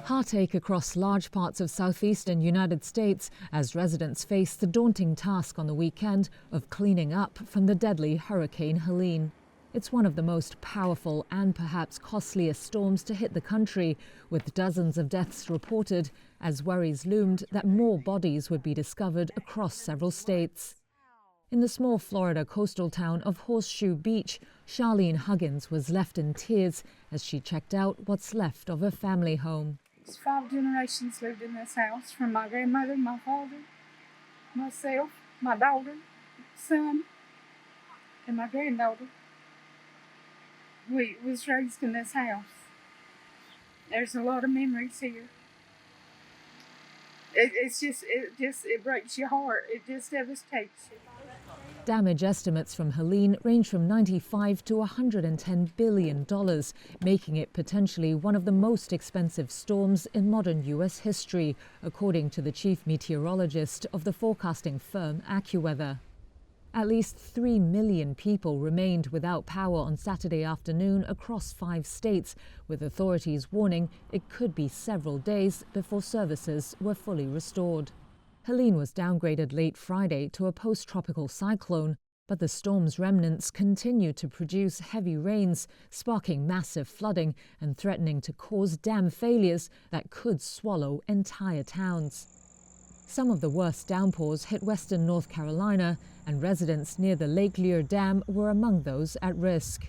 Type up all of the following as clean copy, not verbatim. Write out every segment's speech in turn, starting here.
Heartache across large parts of southeastern United States as residents face the daunting task on the weekend of cleaning up from the deadly Hurricane Helene. It's one of the most powerful and perhaps costliest storms to hit the country, with dozens of deaths reported as worries loomed that more bodies would be discovered across several states. In the small Florida coastal town of Horseshoe Beach, Charlene Huggins was left in tears as she checked out what's left of her family home. 5 generations lived in this house, from my grandmother, my father, myself, my daughter, son, and my granddaughter. We was raised in this house. There's a lot of memories here. It breaks your heart. It just devastates you. Damage estimates from Helene range from $95 to $110 billion, making it potentially one of the most expensive storms in modern U.S. history, according to the chief meteorologist of the forecasting firm AccuWeather. At least 3 million people remained without power on Saturday afternoon across 5 states, with authorities warning it could be several days before services were fully restored. Helene was downgraded late Friday to a post-tropical cyclone, but the storm's remnants continue to produce heavy rains, sparking massive flooding and threatening to cause dam failures that could swallow entire towns. Some of the worst downpours hit western North Carolina, and residents near the Lake Lear Dam were among those at risk.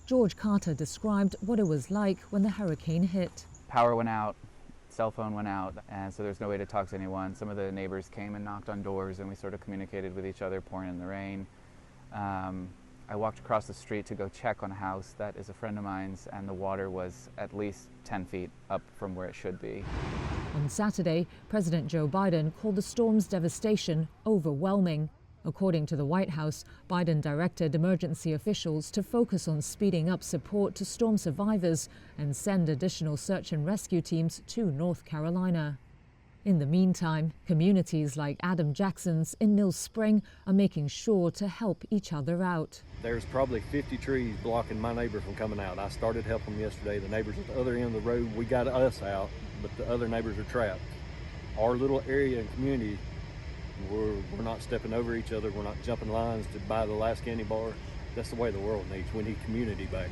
George Carter described what it was like when the hurricane hit. Power went out, cell phone went out, and so there's no way to talk to anyone. Some of the neighbors came and knocked on doors, and we sort of communicated with each other, pouring in the rain. I walked across the street to go check on a house that is a friend of mine's, and the water was at least 10 feet up from where it should be. On Saturday, President Joe Biden called the storm's devastation overwhelming. According to the White House, Biden directed emergency officials to focus on speeding up support to storm survivors and send additional search and rescue teams to North Carolina. In the meantime, communities like Adam Jackson's in Mill Spring are making sure to help each other out. There's probably 50 trees blocking my neighbor from coming out. I started helping them yesterday. The neighbors at the other end of the road, we got us out, but the other neighbors are trapped. Our little area and community, we're not stepping over each other. We're not jumping lines to buy the last candy bar. That's the way the world needs. We need community back.